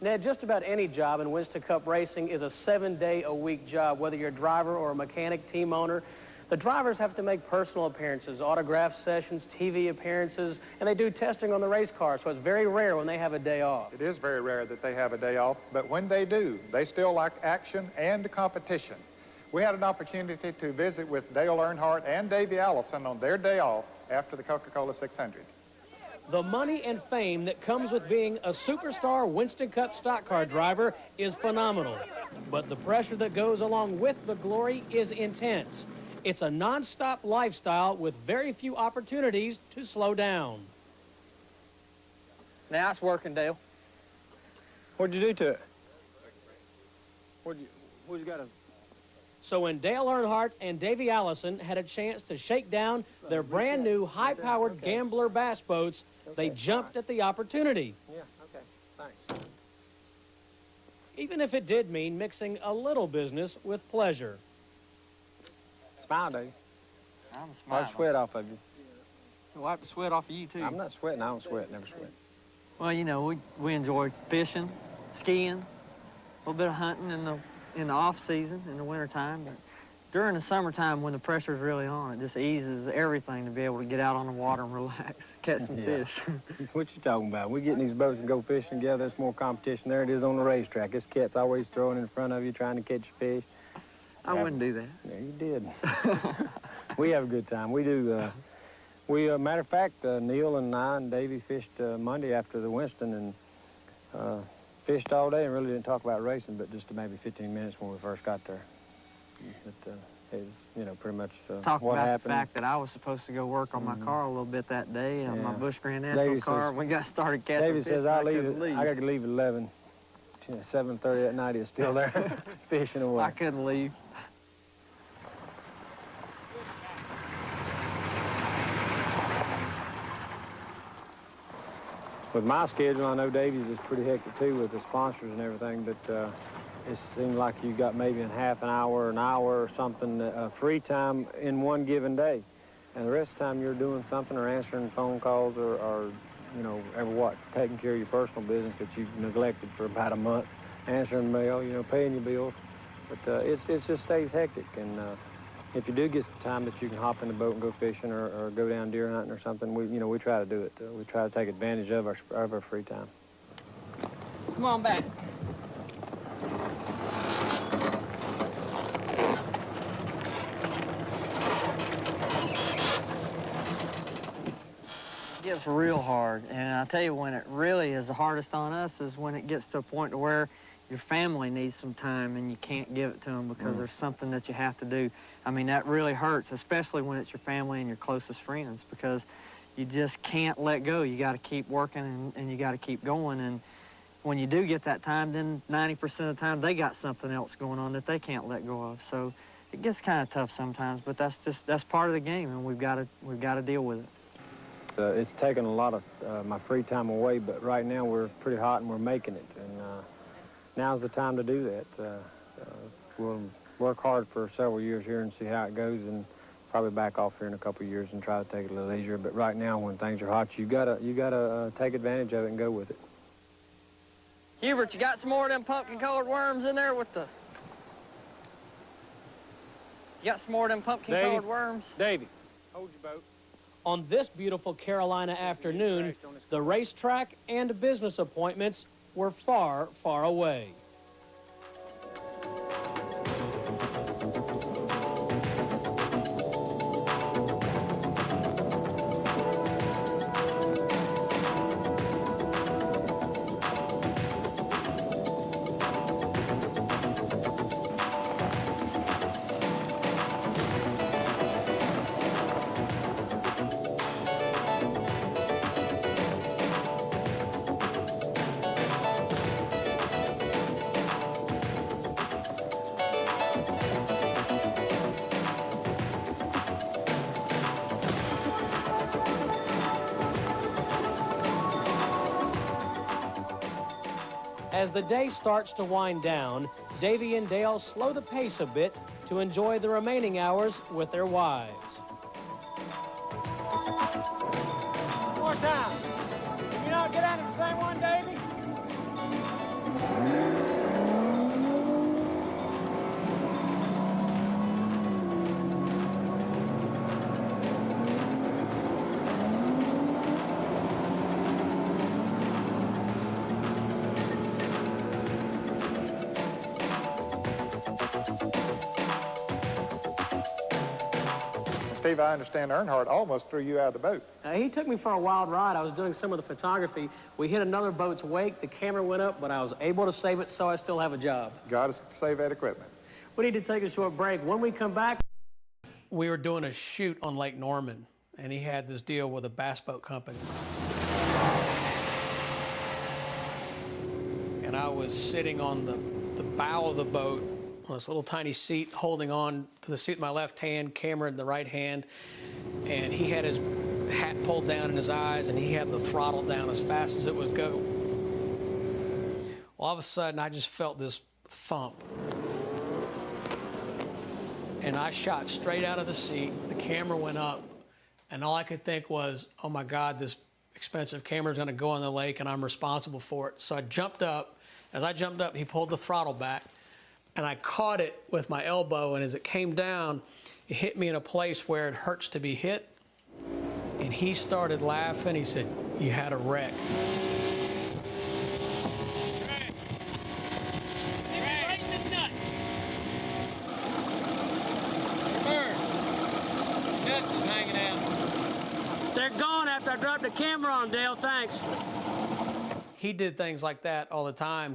Ned, just about any job in Winston Cup Racing is a 7-day-a-week job, whether you're a driver or a mechanic, team owner. The drivers have to make personal appearances, autograph sessions, TV appearances, and they do testing on the race car, so it's very rare when they have a day off. It is very rare that they have a day off, but when they do, they still like action and competition. We had an opportunity to visit with Dale Earnhardt and Davey Allison on their day off after the Coca-Cola 600. The money and fame that comes with being a superstar Winston Cup stock car driver is phenomenal, but the pressure that goes along with the glory is intense. It's a non-stop lifestyle with very few opportunities to slow down. Now it's working, Dale. What'd you do to it? What'd you got to... So when Dale Earnhardt and Davey Allison had a chance to shake down their brand new high-powered Gambler bass boats, they jumped at the opportunity. Yeah, okay, thanks. Even if it did mean mixing a little business with pleasure. Smile, Dave. I'm smiling. Wipe the sweat off of you. Wipe the sweat off of you, too. I'm not sweating. I don't sweat. Never sweat. Well, you know, we enjoy fishing, skiing, a little bit of hunting in the off-season, in the wintertime. But during the summertime, when the pressure's really on, it just eases everything to be able to get out on the water and relax, catch some fish. What you talking about? We get in these boats and go fishing together. There's more competition there it is on the racetrack. This cat's always throwing in front of you, trying to catch fish. I wouldn't do that. Yeah, you did. We have a good time. We do. Matter of fact, Neil and I and Davey fished Monday after the Winston and fished all day and really didn't talk about racing, but just maybe 15 minutes when we first got there. But it was, you know, pretty much Talk what about happened. the fact that I was supposed to go work on my car a little bit that day on my Busch Grand National car. We got started catching Davey fish. says, I got to leave at 11. 7:30 that night, he's still there fishing away. I couldn't leave. With my schedule, I know Davey's is pretty hectic too with the sponsors and everything, but it seems like you got maybe in half an hour or something free time in one given day. And the rest of the time you're doing something or answering phone calls or you know, taking care of your personal business that you've neglected for about a month, answering mail, you know, paying your bills. But it just stays hectic. And if you do get some time that you can hop in the boat and go fishing or go down deer hunting or something, we try to do it. We try to take advantage of our free time. Come on back. It gets real hard, and I tell you, when it really is the hardest on us is when it gets to a point to where your family needs some time and you can't give it to them because there's something that you have to do. I mean, that really hurts, especially when it's your family and your closest friends, because you just can't let go. You got to keep working and you got to keep going. And when you do get that time, then 90% of the time they got something else going on that they can't let go of. So it gets kind of tough sometimes, but that's part of the game, and we've got to deal with it. It's taken a lot of my free time away, but right now we're pretty hot and we're making it. And now's the time to do that. We'll work hard for several years here and see how it goes, and probably back off here in a couple of years and try to take it a little easier. But right now, when things are hot, you gotta take advantage of it and go with it. Hubert, you got some more of them pumpkin-colored worms in there with the... You got some more of them pumpkin-colored worms? Davey, hold your boat. On this beautiful Carolina afternoon, the racetrack and business appointments were far, far away. As the day starts to wind down, Davey and Dale slow the pace a bit to enjoy the remaining hours with their wives. One more time. Can you not get out of the same one, Davey? Steve, I understand Earnhardt almost threw you out of the boat. He took me for a wild ride. I was doing some of the photography. We hit another boat's wake. The camera went up, but I was able to save it, so I still have a job. Got to save that equipment. We need to take a short break. When we come back, we were doing a shoot on Lake Norman, and he had this deal with a bass boat company. And I was sitting on the bow of the boat on this little tiny seat, holding on to the seat with my left hand, camera in the right hand, and he had his hat pulled down in his eyes, and he had the throttle down as fast as it would go. All of a sudden, I just felt this thump. And I shot straight out of the seat. The camera went up, and all I could think was, oh my God, this expensive camera is going to go in the lake, and I'm responsible for it. So I jumped up. As I jumped up, he pulled the throttle back, and I caught it with my elbow, and as it came down, it hit me in a place where it hurts to be hit. And he started laughing. He said, "You had a wreck." Right in the nuts. Nuts is hanging out. They're gone after I dropped the camera on, Dale. Thanks. He did things like that all the time.